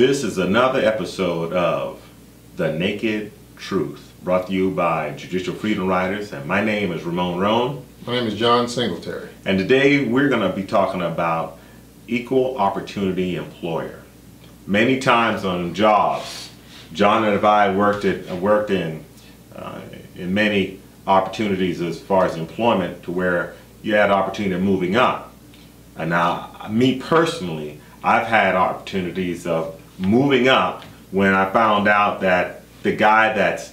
This is another episode of The Naked Truth, brought to you by Judicial Freedom Writers, and my name is Ramon. My name is John Singletary. And today we're going to be talking about equal opportunity employer. Many times on jobs, John and I worked in many opportunities as far as employment, to where you had opportunity of moving up. And now, me personally, I've had opportunities of moving up when I found out that the guy that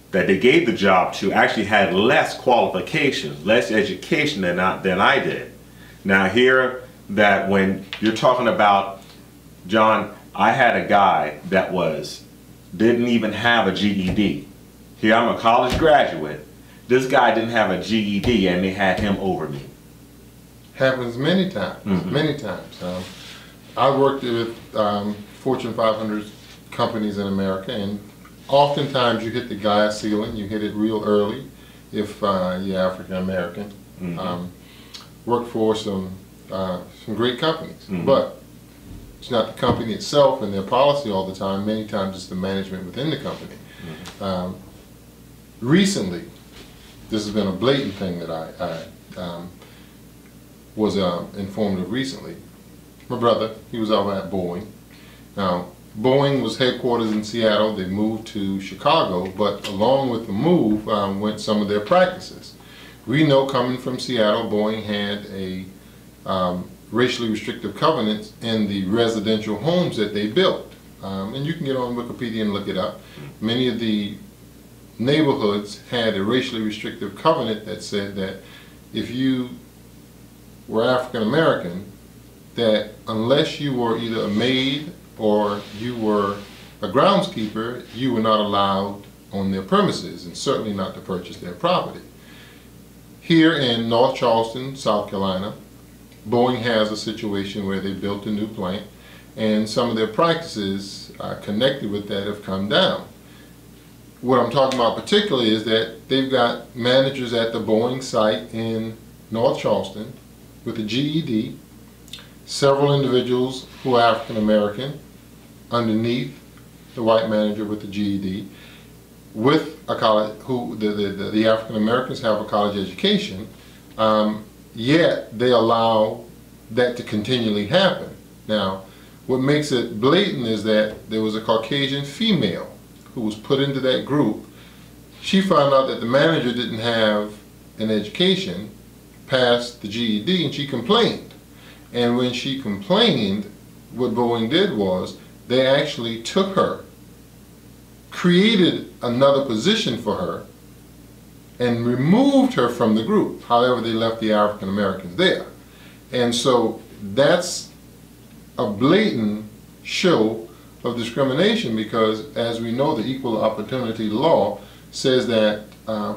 they gave the job to actually had less qualifications, less education than I did. Now here, that when you're talking about, John, I had a guy that didn't even have a GED. Here, I'm a college graduate. This guy didn't have a GED, and they had him over me. Happens many times, many times. I worked with Fortune 500 companies in America, and oftentimes you hit the glass ceiling, you hit it real early if you're African American. Worked for some great companies, but it's not the company itself and their policy all the time. Many times it's the management within the company. Recently, this has been a blatant thing that I was informed of recently. My brother, he was over at Boeing. Now, Boeing was headquarters in Seattle. They moved to Chicago, but along with the move went some of their practices. We know, coming from Seattle, Boeing had a racially restrictive covenants in the residential homes that they built. And you can get on Wikipedia and look it up. Many of the neighborhoods had a racially restrictive covenant that said that if you were African American, that unless you were either a maid or you were a groundskeeper, you were not allowed on their premises, and certainly not to purchase their property. Here in North Charleston, South Carolina, Boeing has a situation where they built a new plant, and some of their practices connected with that have come down. What I'm talking about particularly is that they've got managers at the Boeing site in North Charleston with a GED, several individuals who are African American underneath the white manager with the GED, with a college, who the African Americans have a college education, yet they allow that to continually happen. Now, what makes it blatant is that there was a Caucasian female who was put into that group. She found out that the manager didn't have an education past the GED, and she complained. And when she complained, what Boeing did was they actually took her, created another position for her, and removed her from the group. However, they left the African Americans there. And so that's a blatant show of discrimination, because as we know, the Equal Opportunity Law says that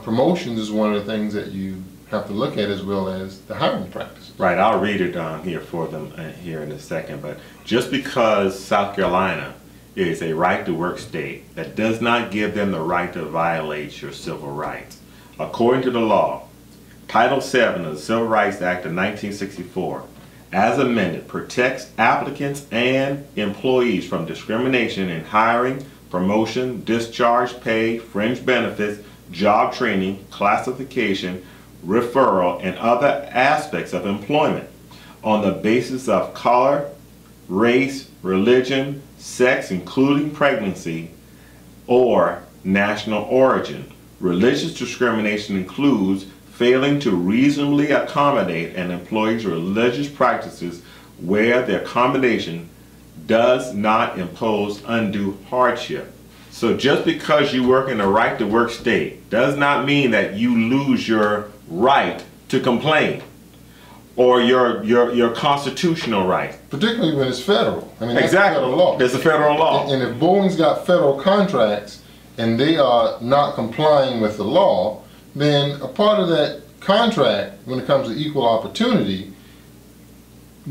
promotions is one of the things that you have to look at, as well as the hiring practices. Right, I'll read it here for them here in a second, but just because South Carolina is a right-to-work state, that does not give them the right to violate your civil rights. According to the law, Title VII of the Civil Rights Act of 1964, as amended, protects applicants and employees from discrimination in hiring, promotion, discharge, pay, fringe benefits, job training, classification, referral, and other aspects of employment on the basis of color, race, religion, sex, including pregnancy, or national origin. Religious discrimination includes failing to reasonably accommodate an employee's religious practices where the accommodation does not impose undue hardship. So just because you work in a right-to-work state does not mean that you lose your right to complain, or your constitutional right. Particularly when it's federal. I mean, that's exactly. federal law. It's a federal law. And if Boeing's got federal contracts and they are not complying with the law, then a part of that contract, when it comes to equal opportunity,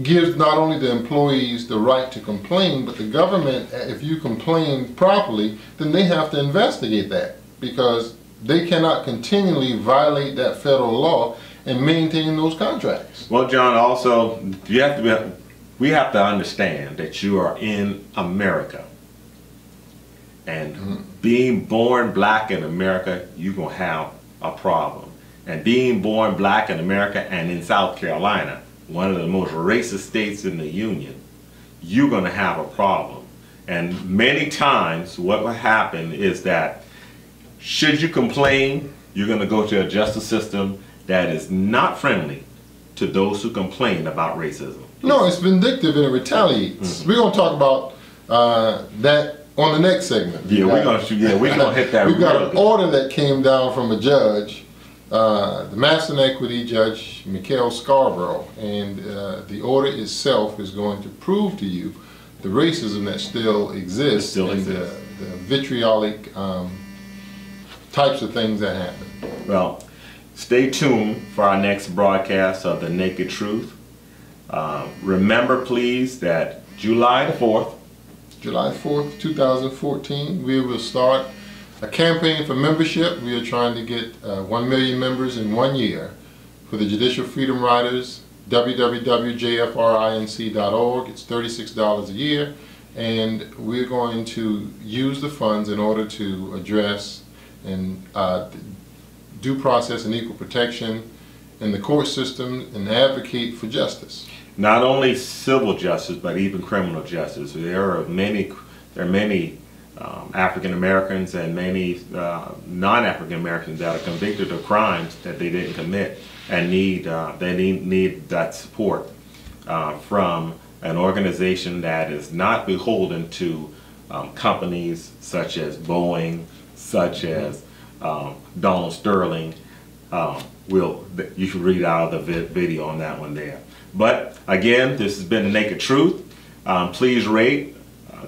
gives not only the employees the right to complain, but the government, if you complain properly, then they have to investigate that, because they cannot continually violate that federal law and maintain those contracts. Well, John, also you have to we have to understand that you are in America. And being born black in America, you're going to have a problem. And being born black in America and in South Carolina, one of the most racist states in the Union, you're going to have a problem. And many times what will happen is that should you complain, you're going to go to a justice system that is not friendly to those who complain about racism. No, it's vindictive and it retaliates. We're going to talk about that on the next segment. Yeah, we're going to hit that. We've got an order that came down from a judge, the Master and Equity Judge Mikhail Scarborough, and the order itself is going to prove to you the racism that still exists and the vitriolic types of things that happen. Well, stay tuned for our next broadcast of The Naked Truth. Remember, please, that July the 4th, July 4th, 2014, we will start a campaign for membership. We are trying to get 1 million members in 1 year for the Judicial Freedom Riders, www.jfrinc.org. It's $36 a year, and we're going to use the funds in order to address and due process and equal protection in the court system and advocate for justice. Not only civil justice, but even criminal justice. There are many African Americans and many non-African Americans that are convicted of crimes that they didn't commit and need that support from an organization that is not beholden to companies such as Boeing, such as Donald Sterling. You should read out of the video on that one there. But again, this has been The Naked Truth. Please rate,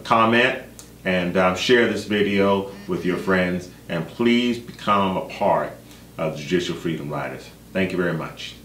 comment, and share this video with your friends. And please become a part of the Judicial Freedom Riders. Thank you very much.